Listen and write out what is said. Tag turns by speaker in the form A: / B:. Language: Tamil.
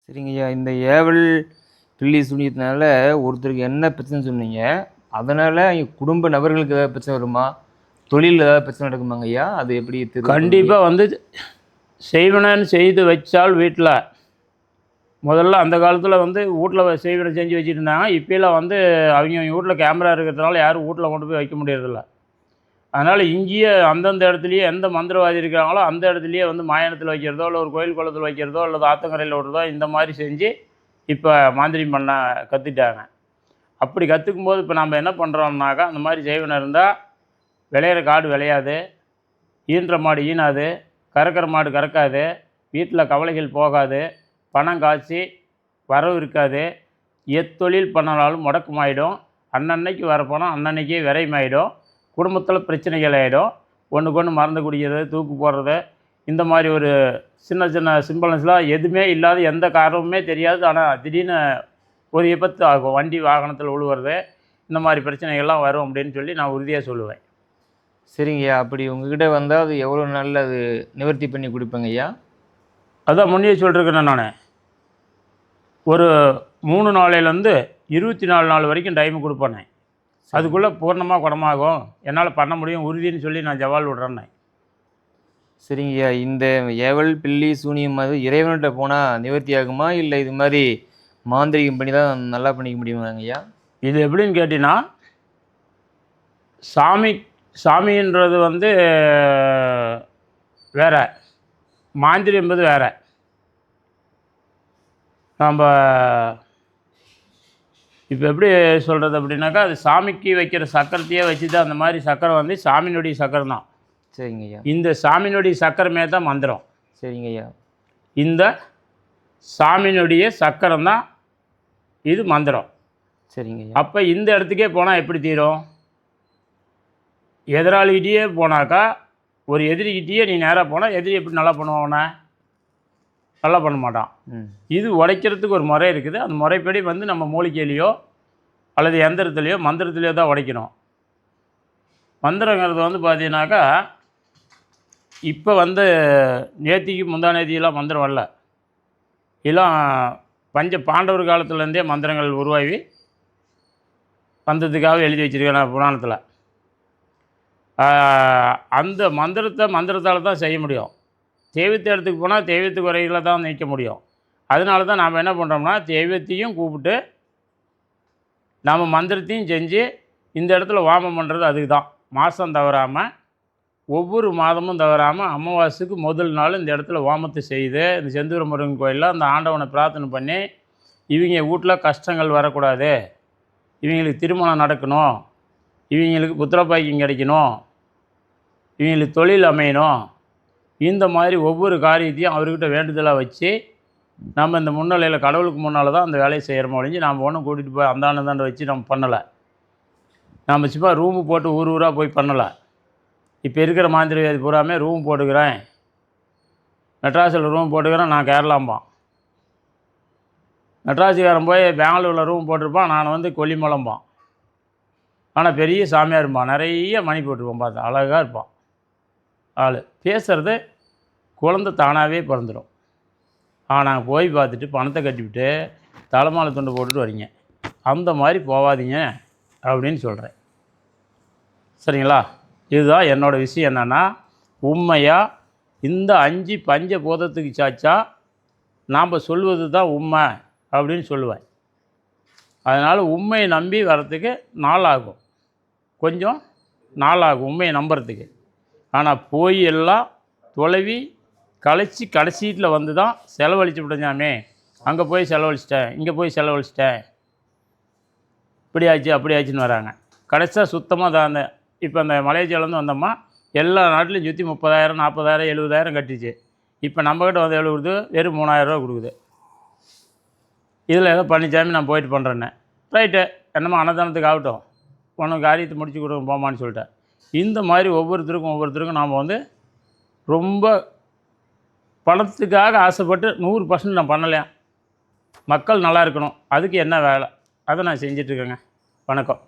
A: சரிங்கய்யா. இந்த ஏவல், பில்லி சூனியத்தினால ஒருத்தருக்கு என்ன பிரச்சனைன்னு சொன்னீங்க? அதனால குடும்ப நபர்களுக்கு ஏதாவது பிரச்சனை வருமா? தொழில்ல ஏதாவது பிரச்சனை நடக்குமாங்கய்யா? அது எப்படி
B: கண்டிப்பா வந்து செய்வனன்னு செய்து வச்சால் வீட்ல, முதல்ல அந்த காலத்துல வந்து வூட்ல செய்வன செஞ்சு வச்சுட்டு இருந்தாங்க. இப்பலாம் வந்து அவிங்க வூட்ல கேமரா இருக்கிறதுனால யாரும் வூட்ல கொண்டு போய் வைக்க முடியறதில்ல. அதனால இங்கேயே அந்தந்த இடத்துலயே எந்த மந்திரவாதி இருக்கிறாங்களோ, அந்த இடத்துலயே வந்து மாயாணத்துல வைக்கிறதோ, இல்ல ஒரு கோயில் குளத்துல வைக்கிறதோ, அல்லது ஆத்தங்கரையில விடுறதோ, இந்த மாரி செஞ்சு இப்ப மாந்திரீகம் பண்ண கத்துட்டாங்க. அப்படி கத்துக்கும்போது இப்ப நாம என்ன பண்றோம்னாக்கா, அந்த மாரி செய்வன இருந்தா, விளையிற காடு விளையாது, ஈன்ற மாடு ஈனாது, கறக்கிற மாடு கறக்காது, வீட்ல கவலைகள் போகாது, பணம் காய்ச்சி வரவு இருக்காது, எத்தொழில் பண்ணாலும் முடக்கமாயிடும், அன்னன்னைக்கு வர பணம் அன்னன்னைக்கே விரயமாயிடும், குடும்பத்தில் பிரச்சனைகள் ஆகிடும், ஒன்றுக்கொன்று மறந்து குடிக்கிறது, தூக்கு போடுறது, இந்த மாதிரி ஒரு சின்ன சின்ன சிம்பிள்ஸ்லாம் எதுவுமே இல்லாத எந்த காரணமுமே தெரியாது. ஆனால் திடீர்னு ஒரு விபத்து ஆகும், வண்டி வாகனத்தில் விழுவுறது, இந்த மாதிரி பிரச்சனைகள்லாம் வரும் அப்படின்னு சொல்லி நான் உறுதியாக சொல்லுவேன்.
A: சரிங்கய்யா. அப்படி உங்ககிட்ட வந்தா அது எவ்வளோ நாள்ல அது நிவர்த்தி பண்ணி குடுப்பீங்கய்யா?
B: அதான் முன்னே சொல்லிருக்கிறேன் நான். ஒரு 3 நாளையிலேருந்து 24 நாள் வரைக்கும் டைம் கொடுப்பேனே. அதுக்குள்ளே பூர்ணமாக குணமாகும், என்னால் பண்ண முடியும் உறுதின்னு சொல்லி நான் ஜவால் விடுறேன்னே.
A: சரிங்கய்யா. இந்த ஏவல், பில்லி, சூனியம் அது இறைவன்கிட்ட போனா நிவர்த்தி ஆகுமா? இல்லை இது மாதிரி மாந்திரீகம் பண்ணி தான் நல்லா பண்ணிக்க முடியுமாங்கய்யா?
B: இது எப்படின்னு கேட்டிங்கன்னா, சாமின்றது வந்து வேற, மாந்திரி என்பது வேற. நம்ம இப்போ எப்படி சொல்கிறது அப்படின்னாக்கா, அது சாமிக்கு வைக்கிற சக்கரத்தையே வச்சு தான், அந்த மாதிரி சக்கரம் வந்து சாமியினுடைய சக்கரம் தான்.
A: சரிங்கய்யா.
B: இந்த சாமியினுடைய சக்கரமே தான் மந்திரம்.
A: சரிங்கய்யா.
B: இந்த சாமியினுடைய சக்கரம் தான் இது மந்திரம்.
A: சரிங்கய்யா.
B: அப்போ இந்த இடத்துக்கே போனால் எப்படி தீரும்? எதிராளிகிட்டேயே போனாக்கா, ஒரு எதிரிகிட்டேயே நீ நேராக போனால் எதிரி எப்படி நல்லா பண்ணுவானே? நல்லா பண்ண மாட்டான். இது உடைக்கிறதுக்கு ஒரு முறை இருக்குது. அந்த முறைப்படி வந்து நம்ம மூலிகையிலையோ அல்லது எந்திரத்துலையோ மந்திரத்துலையோ தான் உடைக்கணும். மந்திரங்கிறது வந்து பார்த்தீங்கன்னாக்கா, இப்போ வந்து நேத்திக்கு முந்தா நேத்திக்கெல்லாம் மந்திரம் வரல. இதெல்லாம் பாண்டவர் காலத்துலேருந்தே மந்திரங்கள் உருவாகி வந்ததுக்காக எழுதி வச்சுருக்கேன் நான் புராணத்தில். அந்த மந்திரத்தால் தான் செய்ய முடியும். தெய்வத்தை இடத்துக்கு போனால் தெய்வத்து குறைகளை தான் நீக்க முடியும். அதனால தான் நாம் என்ன பண்ணுறோம்னா, தெய்வத்தையும் கூப்பிட்டு நாம் மந்திரத்தையும் செஞ்சு இந்த இடத்துல வாமம் பண்ணுறது அதுக்கு தான். மாதம் தவறாமல், ஒவ்வொரு மாதமும் தவறாமல் அமாவாசைக்கு முதல் நாள் இந்த இடத்துல வாமத்தை செய்து, இந்த செந்தூர முருகன் கோயிலில் அந்த ஆண்டவனை பிரார்த்தனை பண்ணி, இவங்க வீட்டில் கஷ்டங்கள் வரக்கூடாது, இவங்களுக்கு திருமணம் நடக்கணும், இவங்களுக்கு புத்திரபாக்கியம் கிடைக்கணும், இவங்களுக்கு தொழில் அமையணும், இந்த மாதிரி ஒவ்வொரு காரியத்தையும் அவர்கிட்ட வேண்டுதலாக வச்சு, நம்ம இந்த முன்னிலையில் கடவுளுக்கு முன்னால் தான் அந்த வேலையை செய்கிறோம் ஒழிஞ்சு நாம் ஒன்றும் கூட்டிகிட்டு போய் அந்தாண்ட வச்சு நம்ம பண்ணலை. நம்ம சும்மா ரூமு போட்டு ஊர் ஊராக போய் பண்ணலை. இப்போ இருக்கிற மாந்திரிகவாதி பூராமே ரூம் போட்டுக்கிறேன், மெட்ராஸில் ரூம் போட்டுக்கிறேன், நான் கேரளாம்பான். மெட்ராஸுக்காரன் போய் பெங்களூரில் ரூம் போட்டிருப்பான், நான் வந்து கொல்லிமலம்பான். ஆனால் பெரிய சாமியாக இருப்பான், நிறைய மணி போட்டிருப்பான், பார்த்தா அழகாக இருப்பான் ஆள். பேசுகிறது குழந்தை தானாகவே பிறந்துடும். ஆனால் போய் பார்த்துட்டு பணத்தை கட்டிவிட்டு தலைமாலை துண்டு போட்டுட்டு வரீங்க. அந்த மாதிரி போகாதீங்க அப்படின்னு சொல்கிறேன். சரிங்களா? இதுதான் என்னோடய விஷயம். என்னென்னா, உண்மையாக இந்த 5 பஞ்ச பூதத்துக்கு சாச்சா நாம் சொல்வது தான் உண்மை அப்படின்னு சொல்லுவேன். அதனால் உண்மையை நம்பி வர்றதுக்கு நாளாகும், கொஞ்சம் நாளாகும் உண்மையை நம்புறதுக்கு. ஆனால் போய் எல்லாம் தொலைவி கழிச்சி கடைசீட்டில் வந்து தான் செலவழிச்சு விட்டஞ்சாமே, அங்கே போய் செலவழிச்சிட்டேன், இங்கே போய் செலவழிச்சிட்டேன், இப்படி ஆச்சு அப்படி ஆச்சுன்னு வராங்க. கடைசியாக சுத்தமாக தான் அந்த இப்போ அந்த மலேசியாவிலேருந்து வந்தோம்மா, எல்லா நாட்டிலையும் சுற்றி 30,000 40,000 70,000 கட்டிச்சு. இப்போ நம்மக்கிட்ட வந்து எவ்வளோ கொடுக்குது? வெறும் 3,000 ரூபா கொடுக்குது. இதில் ஏதோ பண்ணிச்சாமி நான் போயிட்டு பண்ணுறேன்னே. ரைட்டு, என்னம்மா அன்னதானத்துக்கு ஆகட்டும், உனக்கு காரியத்தை முடிச்சு கொடுங்க போமான்னு சொல்லிட்டேன். இந்த மாதிரி ஒவ்வொருத்தருக்கும் நாம் வந்து ரொம்ப பணத்துக்காக ஆசைப்பட்டு 100% நான் பண்ணலையாம். மக்கள் நல்லா இருக்கணும், அதுக்கு என்ன வேலை, அதை நான் செஞ்சிட்ருக்கேங்க. வணக்கம்.